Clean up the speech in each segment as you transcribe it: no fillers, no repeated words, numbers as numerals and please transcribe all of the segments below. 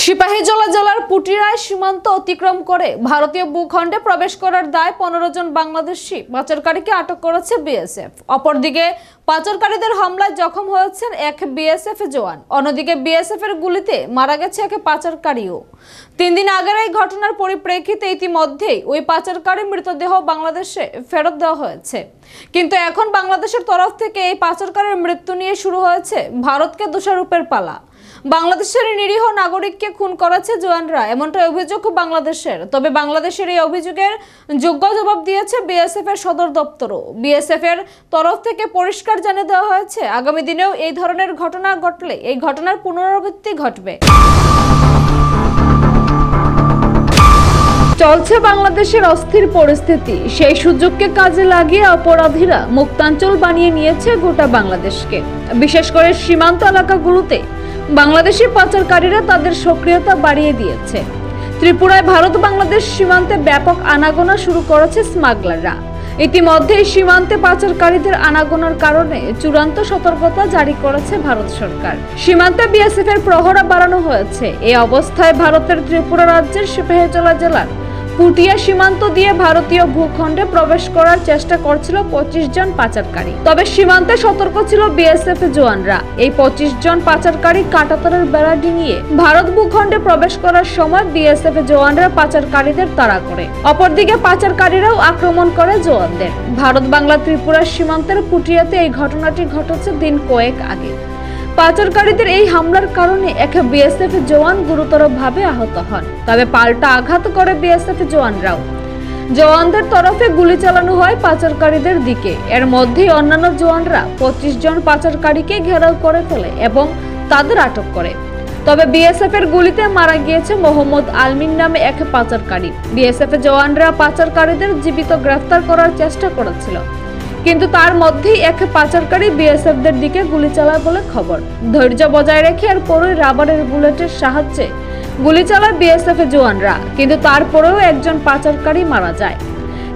সিপাহীজলা জেলার পুটিরায় সীমান্ত অতিক্রম করে ভারতীয় ভূখণ্ডে প্রবেশ করার দায়ে 15 জন বাংলাদেশি পাচারকারীকে আটক করেছে বিএসএফ। অপরদিকে পাচারকারীদের হামলায় জখম হয়েছেন এক বিএসএফ জওয়ান। অন্যদিকে বিএসএফ এর গুলিতে মারা গেছে এক পাচারকারীও। 3 দিন আগের এই ঘটনার পরিপ্রেক্ষিতে ইতিমধ্যেই ওই পাচারকারীর মৃতদেহ বাংলাদেশে ফেরত দেওয়া হয়েছে। কিন্তু এখন বাংলাদেশের তরফ থেকে এই পাচারকারীর মৃত্যু নিয়ে শুরু হয়েছে ভারতকে দোষারোপের পালা। বাংলাদেশের নিরীহ নাগরিককে খুন করেছে জওয়ানরা, এমনটা অভিযোগ বাংলাদেশের। তবে বাংলাদেশের এই অভিযোগের যোগ্য জবাব দিয়েছে বিএসএফ এর সদর দপ্তরও। বিএসএফ এর তরফ থেকে পরিষ্কার জানিয়ে দেওয়া হয়েছে, আগামী দিনেও এই ধরনের ঘটনা ঘটলে এই ঘটনার পুনরাবৃত্তি ঘটবে। চলছে বাংলাদেশের অস্থির পরিস্থিতি, সেই সুযোগকে কাজে লাগিয়ে অপরাধীরা মুক্তাঞ্চল বানিয়ে নিয়েছে গোটা বাংলাদেশকে। বিশেষ করে সীমান্ত এলাকাগুলোতে বাংলাদেশি পাচারকারীরা তাদের সক্রিয়তা বাড়িয়ে দিয়েছে। ত্রিপুরায় ভারত বাংলাদেশ সীমান্তে ব্যাপক আনাগোনা শুরু করেছে স্মাগলাররা। ইতিমধ্যে সীমান্তে পাচারকারীদের আনাগোনার কারণে চূড়ান্ত সতর্কতা জারি করেছে ভারত সরকার। সীমান্তে বিএসএফ এর প্রহরা বাড়ানো হয়েছে। এই অবস্থায় ভারতের ত্রিপুরা রাজ্যের সিপাহীজলা জেলার পুটিয়া সীমান্ত দিয়ে ভারতীয় ভূখণ্ডে প্রবেশ করার চেষ্টা করছিল 25 জন পাচারকারী। তবে সীমান্তে সতর্ক ছিল বিএসএফ জওয়ানরা। এই 25 জন পাচারকারী কাঁটাতারের বেড়া ডিঙিয়ে ভারত ভূখণ্ডে প্রবেশ করার সময় বিএসএফ জওয়ানরা পাচারকারীদের তাড়া করে। অপরদিকে পাচারকারীরাও আক্রমণ করে জওয়ানদের। ভারত বাংলা ত্রিপুরা সীমান্তের পুটিয়াতে এই ঘটনাটি ঘটেছে দিন কয়েক আগে। পাচারকারীদের এই হামলার কারণে এক বিএসএফ জওয়ান গুরুতরভাবে আহত হন। তবে পাল্টা আঘাত করে বিএসএফ জওয়ানরাও। জওয়ানদের তরফে গুলি চালানো হয় পাচারকারীদের দিকে। এর মধ্যেই অন্যান্য জওয়ানরা 25 জন পাচারকারীকে ঘেরাও করে ফেলে এবং তাদের আটক করে। তবে বিএসএফ এর গুলিতে মারা গিয়েছে মোহাম্মদ আলমিন নামে এক পাচারকারী। বিএসএফ জওয়ানরা পাচারকারীদের জীবিত গ্রেফতার করার চেষ্টা করেছিল, কিন্তু তার মধ্যেই এক পাচারকারী বিএসএফদের দিকে গুলি চালায় বলে খবর। ধৈর্য বজায় রেখে এরপরই রাবারের বুলেটের সাহায্যে গুলি চালায় বিএসএফ জওয়ানরা, কিন্তু তারপরেও একজন পাচারকারী মারা যায়।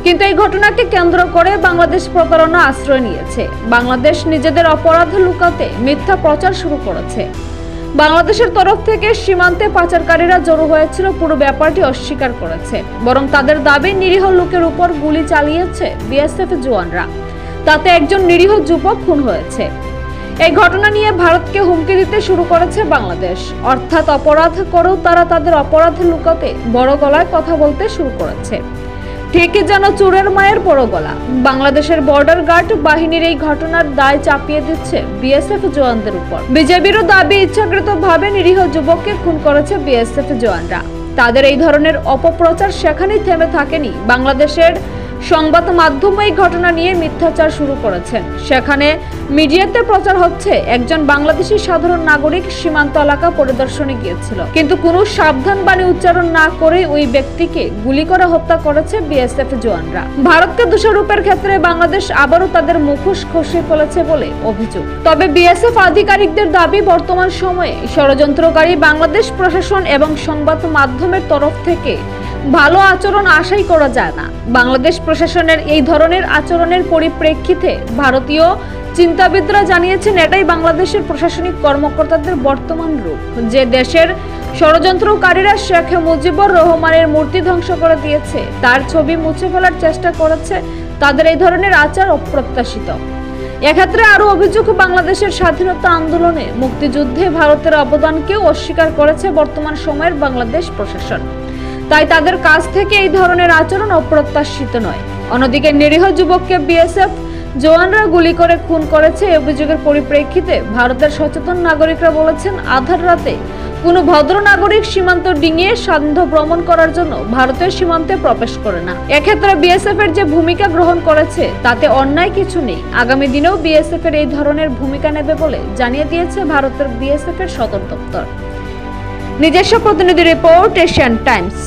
কিন্তু এই ঘটনাকে কেন্দ্র করে বাংলাদেশ প্রতারণা আশ্রয় নিয়েছে। বাংলাদেশ নিজেদের অপরাধ লুকাতে মিথ্যা প্রচার শুরু করেছে। বাংলাদেশের তরফ থেকে সীমান্তে পাচারকারীরা জড়ো হয়েছিল পুরো ব্যাপারটি অস্বীকার করেছে। বরং তাদের দাবি নিরীহ লোকের উপর গুলি চালিয়েছে বিএসএফ জওয়ানরা, তাতে একজন নিরীহ যুবক খুন হয়েছে। এই ঘটনা নিয়ে ভারতকে হুমকি দিতে শুরু করেছে বাংলাদেশ। অর্থাৎ অপরাধ করেও তারা তাদের অপরাধ লুকাতে বড় গলায় কথা বলতে শুরু করেছে। ঠিকই যেন চোরের মায়ের বড় গলা। বাংলাদেশের বর্ডার গার্ড বাহিনীর এই ঘটনার দায় চাপিয়ে দিচ্ছে বিএসএফ জওয়ানদের উপর। বিজেপিরও দাবি, ইচ্ছাকৃতভাবে নিরীহ যুবককে খুন করেছে বিএসএফ জওয়ানরা। তাদের এই ধরনের অপপ্রচার সেখানেই থেমে থাকেনি। বাংলাদেশের সংবাদ মাধ্যম এই ঘটনা নিয়ে মিথ্যাচার শুরু করেছেন। সেখানে মিডিয়াতে প্রচার হচ্ছে একজন বাংলাদেশি সাধারণ নাগরিক সীমান্ত এলাকা পরিদর্শনে গিয়েছিল, কিন্তু কোনো সাবধান বাণী উচ্চারণ না করে ওই ব্যক্তিকে গুলি করে হত্যা করেছে বিএসএফ জওয়ানরা। ভারতকে দোষারোপের ক্ষেত্রে বাংলাদেশ আবারও তাদের মুখোশ খসিয়ে ফেলেছে বলে অভিযোগ। তবে বিএসএফ আধিকারিকদের দাবি, বর্তমান সময়ে ষড়যন্ত্রকারী বাংলাদেশ প্রশাসন এবং সংবাদ মাধ্যমের তরফ থেকে ভালো আচরণ আশাই করা যায় না। বাংলাদেশ প্রশাসনের এই ধরনের আচরণের পরিপ্রেক্ষিতে ভারতীয় চিন্তাবিদরা জানিয়েছেন, এটাই বাংলাদেশের প্রশাসনিক কর্মকর্তাদের বর্তমান রূপ। যে দেশের ষড়যন্ত্রকারীরা শেখ মুজিবুর রহমানের মূর্তি ধ্বংস করে দিয়েছে, তার ছবি মুছে ফেলার চেষ্টা করেছে, তাদের এই ধরনের আচার অপ্রত্যাশিত। এক্ষেত্রে আরো অভিযোগ, বাংলাদেশের স্বাধীনতা আন্দোলনে মুক্তিযুদ্ধে ভারতের অবদানকেও অস্বীকার করেছে বর্তমান সময়ের বাংলাদেশ প্রশাসন। তাই তাদের কাছ থেকে এই ধরনের আচরণ অপ্রত্যাশিত নয়। অন্যদিকে নিরীহ যুবককে বিএসএফ জওয়ানরা গুলি করে খুন করেছে এই অভিযোগের পরিপ্রেক্ষিতে ভারতের সচেতন নাগরিকরা বলেছেন, আধার রাতে কোনো ভদ্র নাগরিক সীমান্ত ডিঙিয়ে সান্ধ্য ভ্রমণ করার জন্য ভারতের সীমান্তে প্রবেশ করে না। এক্ষেত্রে বিএসএফ এর যে ভূমিকা গ্রহণ করেছে তাতে অন্যায় কিছু নেই। আগামী দিনেও বিএসএফ এর এই ধরনের ভূমিকা নেবে বলে জানিয়ে দিয়েছে ভারতের বিএসএফ এর সদর দপ্তর। নিজস্ব প্রতিনিধি রিপোর্ট, এশিয়ান টাইমস।